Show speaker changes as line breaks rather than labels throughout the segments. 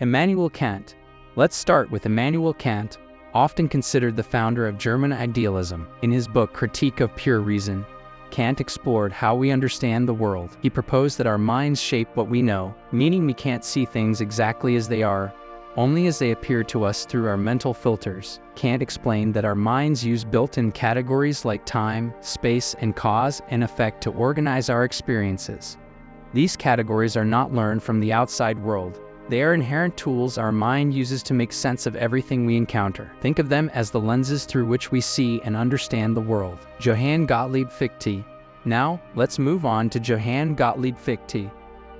Immanuel Kant. Let's start with Immanuel Kant, often considered the founder of German idealism. In his book Critique of Pure Reason, Kant explored how we understand the world. He proposed that our minds shape what we know, meaning we can't see things exactly as they are, only as they appear to us through our mental filters. Kant explained that our minds use built-in categories like time, space, and cause and effect to organize our experiences. These categories are not learned from the outside world. They are inherent tools our mind uses to make sense of everything we encounter. Think of them as the lenses through which we see and understand the world. Johann Gottlieb Fichte. Now, let's move on to Johann Gottlieb Fichte.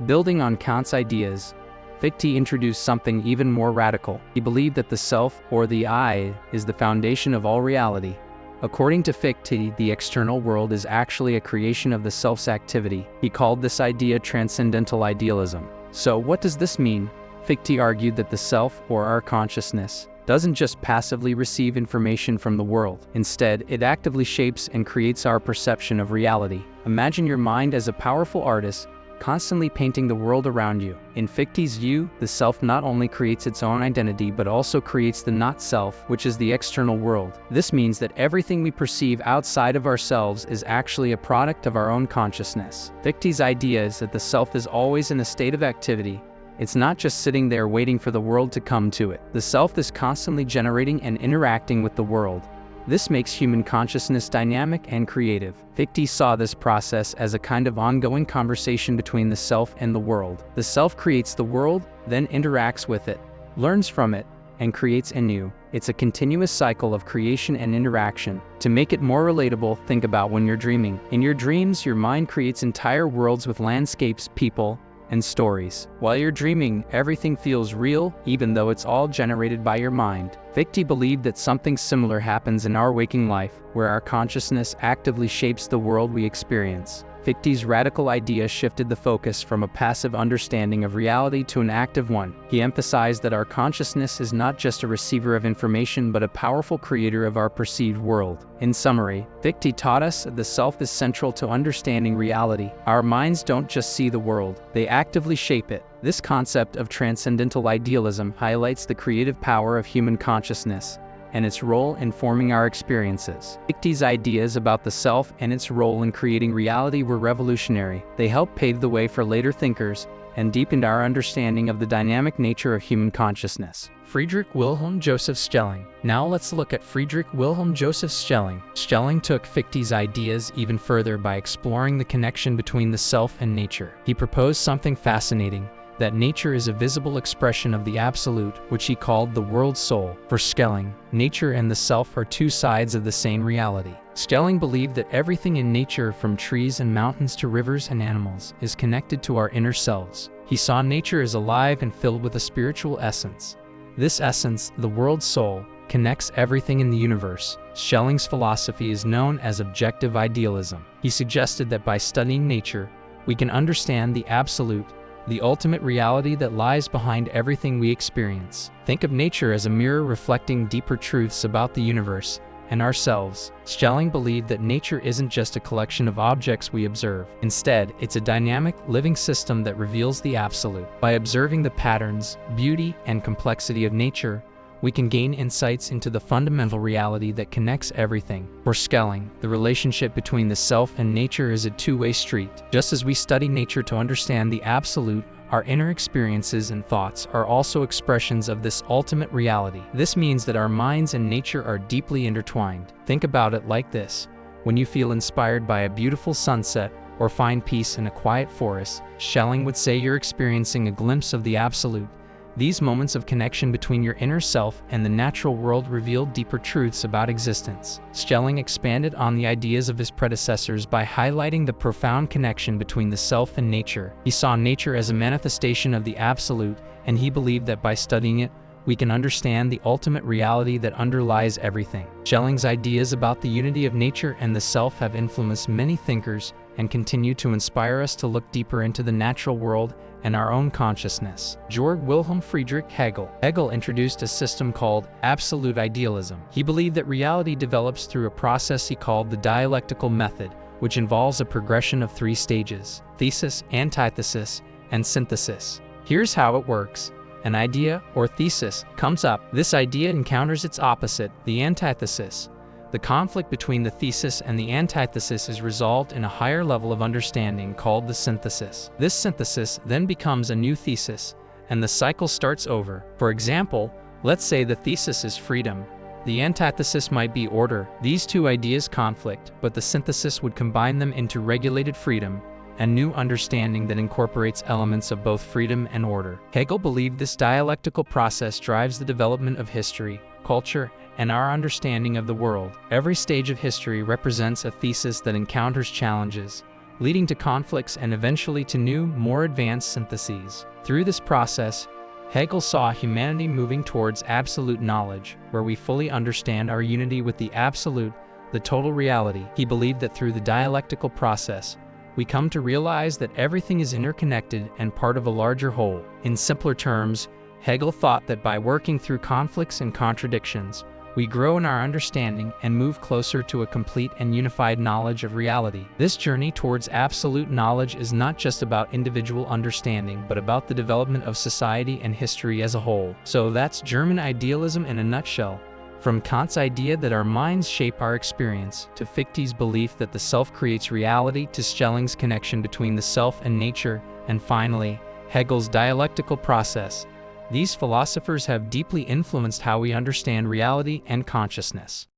Building on Kant's ideas, Fichte introduced something even more radical. He believed that the self, or the I, is the foundation of all reality. According to Fichte, the external world is actually a creation of the self's activity. He called this idea transcendental idealism. So what does this mean? Fichte argued that the self, or our consciousness, doesn't just passively receive information from the world. Instead, it actively shapes and creates our perception of reality. Imagine your mind as a powerful artist, constantly painting the world around you. In Fichte's view, the self not only creates its own identity but also creates the not-self, which is the external world. This means that everything we perceive outside of ourselves is actually a product of our own consciousness. Fichte's idea is that the self is always in a state of activity. It's not just sitting there waiting for the world to come to it. The self is constantly generating and interacting with the world. This makes human consciousness dynamic and creative. Fichte saw this process as a kind of ongoing conversation between the self and the world. The self creates the world, then interacts with it, learns from it, and creates anew. It's a continuous cycle of creation and interaction. To make it more relatable, think about when you're dreaming. In your dreams, your mind creates entire worlds with landscapes, people, and stories. While you're dreaming, everything feels real, even though it's all generated by your mind. Fichte believed that something similar happens in our waking life, where our consciousness actively shapes the world we experience. Fichte's radical idea shifted the focus from a passive understanding of reality to an active one. He emphasized that our consciousness is not just a receiver of information but a powerful creator of our perceived world. In summary, Fichte taught us that the self is central to understanding reality. Our minds don't just see the world, they actively shape it. This concept of transcendental idealism highlights the creative power of human consciousness and its role in forming our experiences. Fichte's ideas about the self and its role in creating reality were revolutionary. They helped pave the way for later thinkers and deepened our understanding of the dynamic nature of human consciousness. Friedrich Wilhelm Joseph Schelling. Now let's look at Friedrich Wilhelm Joseph Schelling. Schelling took Fichte's ideas even further by exploring the connection between the self and nature. He proposed something fascinating, that nature is a visible expression of the absolute, which he called the world soul. For Schelling, nature and the self are two sides of the same reality. Schelling believed that everything in nature, from trees and mountains to rivers and animals, is connected to our inner selves. He saw nature as alive and filled with a spiritual essence. This essence, the world soul, connects everything in the universe. Schelling's philosophy is known as objective idealism. He suggested that by studying nature, we can understand the absolute, the ultimate reality that lies behind everything we experience. Think of nature as a mirror reflecting deeper truths about the universe and ourselves. Schelling believed that nature isn't just a collection of objects we observe. Instead, it's a dynamic, living system that reveals the absolute. By observing the patterns, beauty, and complexity of nature, we can gain insights into the fundamental reality that connects everything. For Schelling, the relationship between the self and nature is a two-way street. Just as we study nature to understand the absolute, our inner experiences and thoughts are also expressions of this ultimate reality. This means that our minds and nature are deeply intertwined. Think about it like this. When you feel inspired by a beautiful sunset or find peace in a quiet forest, Schelling would say you're experiencing a glimpse of the absolute. These moments of connection between your inner self and the natural world reveal deeper truths about existence. Schelling expanded on the ideas of his predecessors by highlighting the profound connection between the self and nature. He saw nature as a manifestation of the absolute, and he believed that by studying it, we can understand the ultimate reality that underlies everything. Schelling's ideas about the unity of nature and the self have influenced many thinkers and continue to inspire us to look deeper into the natural world and our own consciousness. Georg Wilhelm Friedrich Hegel. Hegel introduced a system called absolute idealism. He believed that reality develops through a process he called the dialectical method, which involves a progression of 3 stages: thesis, antithesis, and synthesis. Here's how it works. An idea, or thesis, comes up. This idea encounters its opposite, the antithesis. The conflict between the thesis and the antithesis is resolved in a higher level of understanding called the synthesis. This synthesis then becomes a new thesis, and the cycle starts over. For example, let's say the thesis is freedom. The antithesis might be order. These two ideas conflict, but the synthesis would combine them into regulated freedom, a new understanding that incorporates elements of both freedom and order. Hegel believed this dialectical process drives the development of history, culture, and our understanding of the world. Every stage of history represents a thesis that encounters challenges, leading to conflicts and eventually to new, more advanced syntheses. Through this process, Hegel saw humanity moving towards absolute knowledge, where we fully understand our unity with the absolute, the total reality. He believed that through the dialectical process, we come to realize that everything is interconnected and part of a larger whole. In simpler terms, Hegel thought that by working through conflicts and contradictions, we grow in our understanding and move closer to a complete and unified knowledge of reality. This journey towards absolute knowledge is not just about individual understanding, but about the development of society and history as a whole. So that's German idealism in a nutshell. From Kant's idea that our minds shape our experience, to Fichte's belief that the self creates reality, to Schelling's connection between the self and nature, and finally, Hegel's dialectical process, these philosophers have deeply influenced how we understand reality and consciousness.